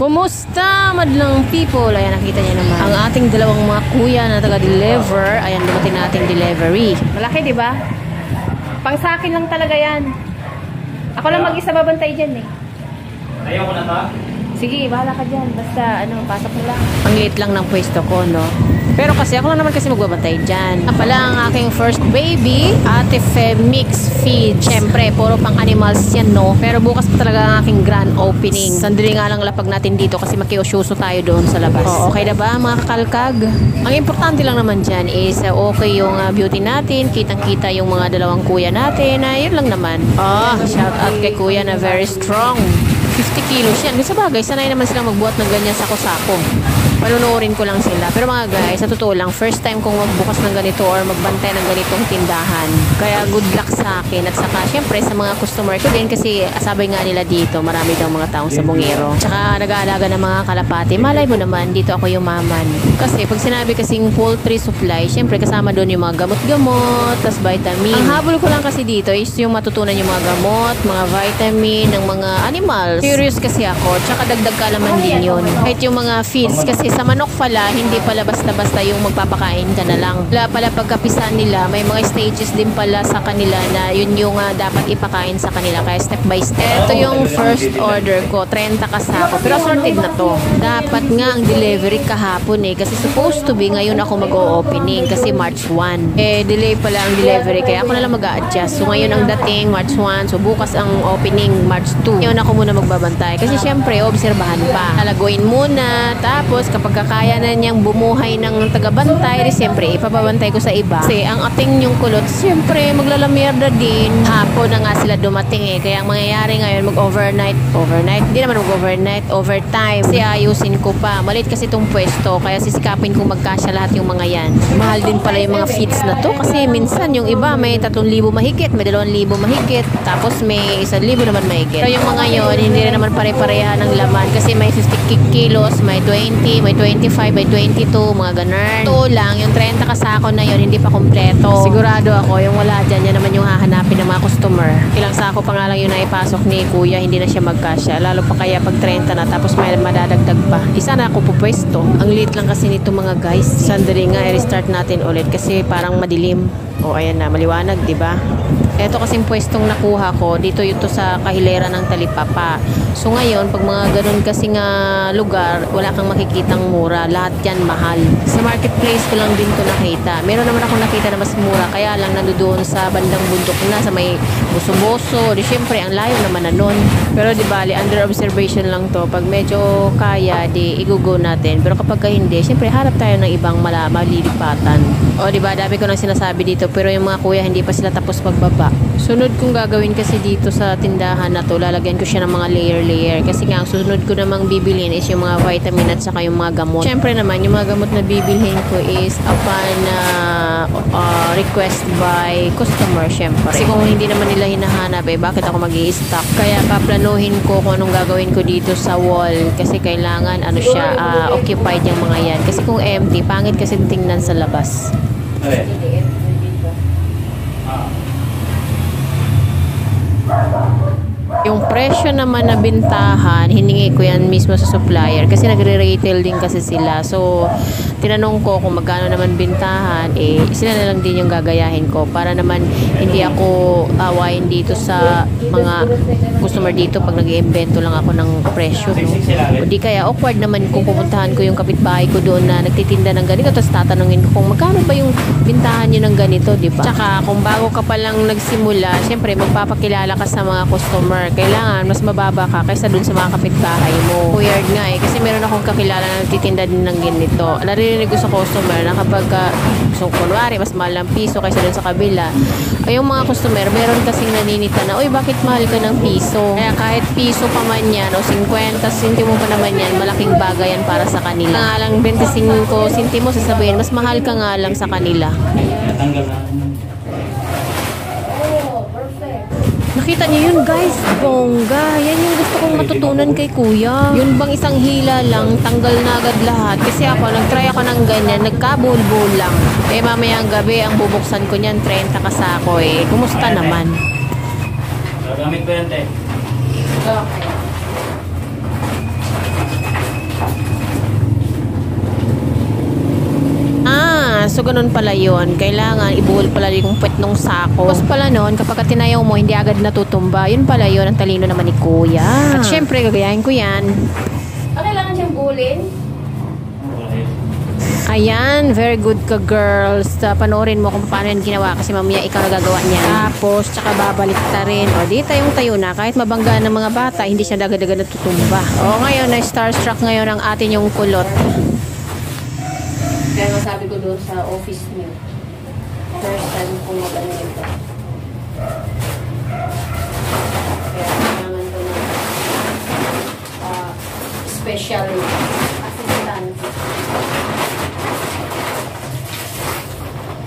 Kumusta madlang people? Ayan, nakita niyo naman ang ating dalawang mga kuya na taga-deliver. Ayan, dumating na ating delivery. Malaki, di ba? Pang sa akin lang talaga yan. Ako lang mag-isa babantay dyan eh. Ayaw ko na ta? Sige, bahala ka dyan. Basta, pasok mo lang. Ang liit lang ng pwesto ko, no? Pero kasi ako lang naman kasi magbabantay dyan. Pala ang aking first baby, Ate Fe Mix Feed. Siyempre, puro pang animals yan, no? Pero bukas pa talaga ang aking grand opening. Sandali nga lang lapag natin dito kasi makiusyuso tayo doon sa labas. Okay na ba, mga kakalkag? Ang importante lang naman dyan is okay yung beauty natin. Kitang-kita yung mga dalawang kuya natin. Yun lang naman. Shout out kay kuya na very strong. 50 kilos yan. Sa bagay, sanay naman silang magbuhat ng ganyan sako-sako. Panunuorin ko lang sila. Pero mga guys, sa totoo lang, first time kong magbukas ng ganito or magbantay ng ganitong tindahan. Kaya good luck sa akin. At saka, syempre, sa mga customer ko din kasi asabay nga nila dito, marami daw mga taong sabongero. Tsaka, nag-aalaga ng mga kalapati. Malay mo naman, dito ako yumaman. Kasi, pag sinabi kasing poultry supply, syempre, kasama doon yung mga gamot-gamot, tas vitamin. Ang habol ko lang kasi dito is yung matutunan yung mga gamot, mga vitamin, ng mga animals. Curious kasi ako, tsaka dagdag kalaman din yun. Kahit yung mga feeds, kasi sa manok pala, hindi pala basta-basta yung magpapakain ka na lang. Wala pala pagkapisan nila, may mga stages din pala sa kanila na yun yung dapat ipakain sa kanila. Kaya step by step. Ito yung first order ko, 30 kasako. Pero sorted na to. Dapat nga ang delivery kahapon kasi supposed to be ngayon ako mag-o-opening kasi March 1. Delay pala ang delivery kaya ako na lang mag-a-adjust. So ngayon ang dating March 1, so bukas ang opening March 2. Ngayon ako muna magbabantay kasi syempre obserbahan pa. Talaguin muna, tapos kapag kaya na niyang bumuhay ng tagabantay, siyempre ipababantay ko sa iba. Kasi ang ating yung kulot, siyempre maglalamierda din. Hapon na nga sila dumating kaya ang mangyayari ngayon mag-overnight. Hindi naman mag-overnight, overtime. Kasi ayusin ko pa. Malit kasi itong pwesto, kaya sisikapin kong magkasya lahat yung mga yan. Mahal din pala yung mga feeds na to kasi minsan yung iba may 3,000 mahigit, may 2,000 mahigit, tapos may 1,000 naman mahigit. Pero yung mga yon hindi rin naman pare-pareha ng laman kasi may 50 kilos, may 20, may 25, may 22, mga ganun. Ito lang, yung 30 kasako na yon hindi pa kompleto. Sigurado ako, yung wala dyan, yan naman yung hahanapin ng mga customer. Ilang sako pa nga lang yung naipasok ni kuya, hindi na siya magkasya. Lalo pa kaya pag 30 na, tapos may madadagdag pa. Isa na ako pupwesto. Ang liit lang kasi nito mga guys. Sandali nga, i-restart natin ulit kasi parang madilim. Ayan na, maliwanag, di ba? Ito kasing pwestong nakuha ko, dito ito sa kahilera ng Talipapa. So ngayon, pag mga ganun kasing lugar, wala kang makikitang mura. Lahat yan mahal. Sa marketplace ko lang din ito nakita. Meron naman akong nakita na mas mura, kaya lang nandoon sa bandang bundok na, sa may Boso-Boso. Di syempre, ang layo naman na nun. Pero di bali, under observation lang to. Pag medyo kaya, di igugo natin. Pero kapag hindi, syempre harap tayo ng ibang malilipatan. Di ba, dami ko nang sinasabi dito, pero yung mga kuya hindi pa sila tapos magbaba. Sunod kong gagawin kasi dito sa tindahan na to, lalagyan ko siya ng mga layer kasi nga ang sunod ko namang bibilhin is yung mga vitamin at saka yung mga gamot. Syempre naman yung mga gamot na bibilhin ko is upon request by customer syempre. Kasi kung hindi naman nila hinahanap bakit ako mag-i-stock? Kaya paplanuhin ko kung anong gagawin ko dito sa wall kasi kailangan occupied yung mga yan. Kasi kung empty, pangit kasi tingnan sa labas. Yung presyo naman na bintahan, hiningi ko yan mismo sa supplier kasi nagre-retail din kasi sila. So, tinanong ko kung magkano naman bintahan, sila na lang din yung gagayahin ko para naman hindi ako awayin dito sa mga customer dito pag nag-iimbento lang ako ng presyo. No? O di kaya awkward naman kung pupuntahan ko yung kapitbahay ko doon na nagtitinda ng ganito tapos tatanungin ko kung magkano ba yung bintahan nyo ng ganito, di ba? Tsaka kung bago ka pa lang nagsimula, syempre magpapakilala ka sa mga customer. Kailangan mas mababa ka kaysa dun sa mga kapitbahay mo. Weird nga kasi meron akong kakilala na nagtitinda din ng ganito. narinig ko sa customer na kapag so kunwari mas mahal ng piso kaysa dun sa kabila, ay yung mga customer meron kasing naninita na, uy, bakit mahal ka ng piso? Kaya kahit piso pa man yan o 50 sentimo pa naman yan, malaking bagay yan para sa kanila. Nga lang 25 sentimo, sasabihin mas mahal ka nga lang sa kanila. Natanggal na. Nakita niyo yun, guys? Bongga. Yan yung gusto kong matutunan kay kuya. Yun bang isang hila lang, tanggal na agad lahat. Kasi ako, nag-try ako ng ganyan, nagkabul-bul lang. Eh, mamayang gabi, ang bubuksan ko niyan, 30 kasako eh. Kumusta naman? Gagamit ko yan, te. Okay. So ganun pala yun. Kailangan ibuhol pala yung puwet nung sako. Tapos pala nun, kapag tinayaw mo, hindi agad natutumba. Yun pala yun, ang talino naman ni kuya. At syempre, gagayahin ko yan. Kailangan siyang buhulin? Ayan, very good ka, girls. Panoorin mo kung paano yan ginawa kasi mamaya ikaw nagagawa niyan. Tapos, tsaka babalik ta rin. O, di tayong tayo na. Kahit mabangga ng mga bata, hindi siya agad-agad natutumba. O, ngayon, na-starstruck ngayon ang atin yung kulot. Kaya masabi ko doon sa office niyo. First time kong mag-ano ito. Kaya kailangan ko ng special assistant.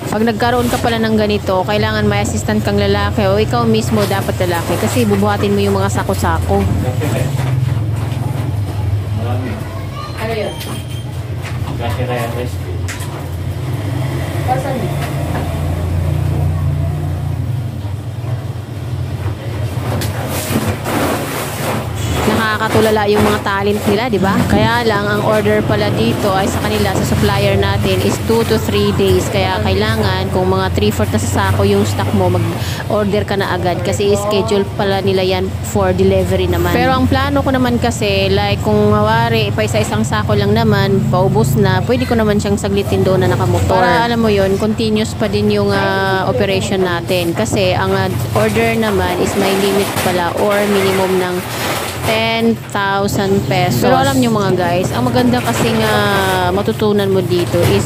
Pag nagkaroon ka pala ng ganito, kailangan may assistant kang lalaki o ikaw mismo dapat lalaki kasi bubuhatin mo yung mga sako-sako. Ano yun? Kasi kaya rest. Pasan yun? Nakakatulala yung mga talent nila, di ba? Kaya lang, ang order pala dito ay sa kanila, sa supplier natin is 2 to 3 days. Kaya kailangan, kung mga 3/4 na sasako yung stock mo, mag-order ka na agad. Kasi schedule pala nila yan for delivery naman. Pero ang plano ko naman kasi, like kung mawari, pa isa-isang sako lang naman, paubos na, pwede ko naman siyang saglitin doon na nakamotor. Para alam mo yun, continuous pa din yung operation natin. Kasi ang order naman is may limit pala or minimum ng 10,000 pesos. Pero alam nyo mga guys, ang maganda kasi nga matutunan mo dito is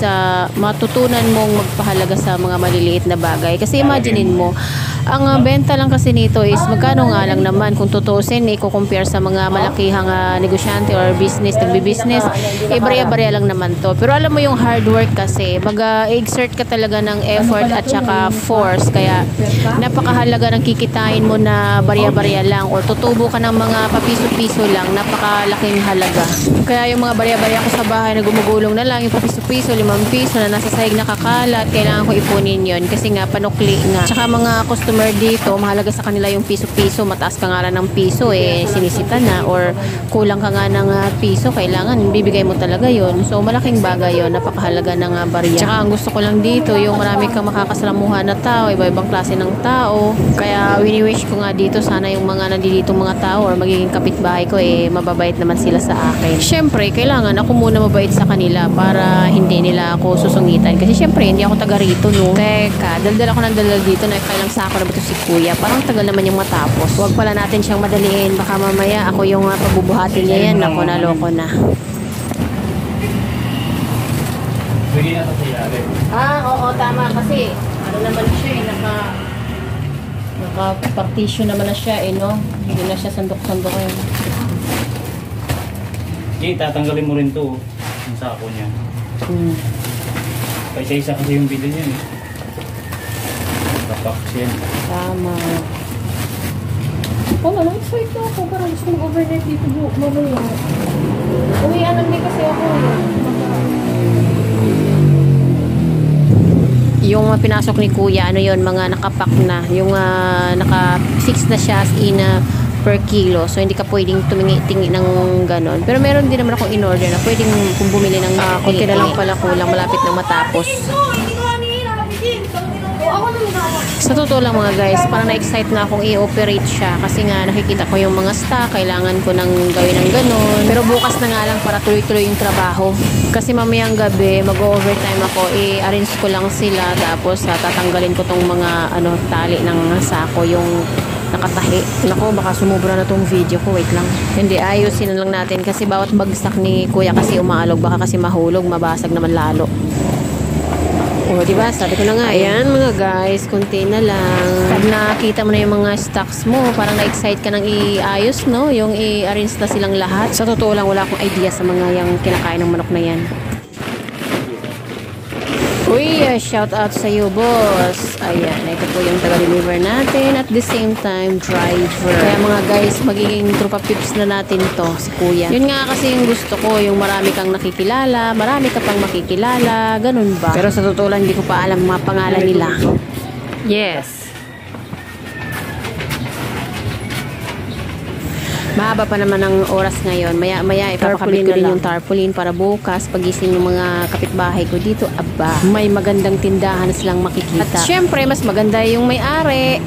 matutunan mong magpahalaga sa mga maliliit na bagay. Kasi imaginein mo, ang benta lang kasi nito is magkano nga lang naman kung tutusin, i-compare sa mga malakihang negosyante or business, nagbi-business, barya-barya lang naman to. Pero alam mo yung hard work kasi, mag-exert ka talaga ng effort at saka force. Kaya napakahalaga ng kikitain mo na barya-barya lang o tutubo ka ng mga papiso-piso lang, napakalaking halaga. Kaya yung mga barya-barya ko sa bahay na gumugulong na lang, yung papiso-piso, 5 piso na nasa sahig na kakalat, kailangan ko ipunin yun kasi nga panukli nga. Tsaka mga customer dito, mahalaga sa kanila yung piso-piso, mataas ka nga lang ng piso sinisita na or kulang ka nga ng piso, kailangan bibigay mo talaga yun. So malaking bagay yun, napakahalaga ng barya. Tsaka ang gusto ko lang dito, yung marami kang makakasalamuhan na tao, iba-ibang klase ng tao. Kaya wini-wish ko nga dito, sana yung mga nandito mga tao or magiging kapitbahay ko mababait naman sila sa akin. Syempre, kailangan ako muna mabait sa kanila para hindi nila ako susungitan. Kasi syempre, hindi ako taga rito, no? Teka, daldal ako ng daldal dito na kailang sako na ba ito si kuya? Parang tagal naman yung matapos. Huwag pala natin siyang madaliin. Baka mamaya ako yung pabubuhatin niya yan. Ako na, loko na. Bigyan na ito sa ilalim. Oo, tama. Kasi, ano naman siya naka-partition naman na siya no? Hindi na siya sandok-sandok Hindi, tatanggalin mo rin to yung sako niya. Paisa-isa kasi yung bili niya Kapak siya. Tama. Excited na ako. Parang gusto kong overnight dito mamaya. Uwian lang din kasi ako. Yung pinasok ni kuya, mga nakapak na. Yung naka-fix na siya as in per kilo. So, hindi ka pwedeng tumingi-tingi ng ganon. Pero meron din naman akong in-order na pwedeng kung bumili ng konti na lang pala kulang, malapit na matapos. Sa totoo lang mga guys, parang na-excite na akong i-operate siya kasi nga nakikita ko yung mga stock, kailangan ko nang gawin ng ganon. Pero bukas na nga lang para tuloy-tuloy yung trabaho. Kasi mamayang gabi, mag-overtime ako, i-arrange ko lang sila tapos tatanggalin ko tong mga tali ng sako, yung nakatahi. Nako, baka sumubra na tong video ko. Wait lang. Hindi, ayusin na lang natin kasi bawat bagsak ni kuya kasi umaalog. Baka kasi mahulog, mabasag naman lalo. O, diba? Sabi ko na nga. Ayan, mga guys, kunti na lang. Pag nakita mo na yung mga stocks mo, parang na-excite ka nang iayos, no? Yung i-arrange na silang lahat. Sa totoo lang, wala akong idea sa mga yung kinakain ng manok na yan. Uy, shout out sa iyo, boss. Ayan, ito po yung taga-deliver natin. At the same time, driver. Kaya mga guys, magiging tropa pips na natin to, si kuya. Yun nga kasi yung gusto ko, yung marami kang nakikilala, marami ka pang makikilala, ganun ba? Pero sa totoo lang, hindi ko pa alam mga pangalan nila. Yes. Mahaba pa naman ang oras ngayon. Maya ipapakabit ko din yung tarpaulin para bukas pagising ng mga kapitbahay ko dito. Aba, may magandang tindahan silang makikita. At syempre, mas maganda yung may-ari.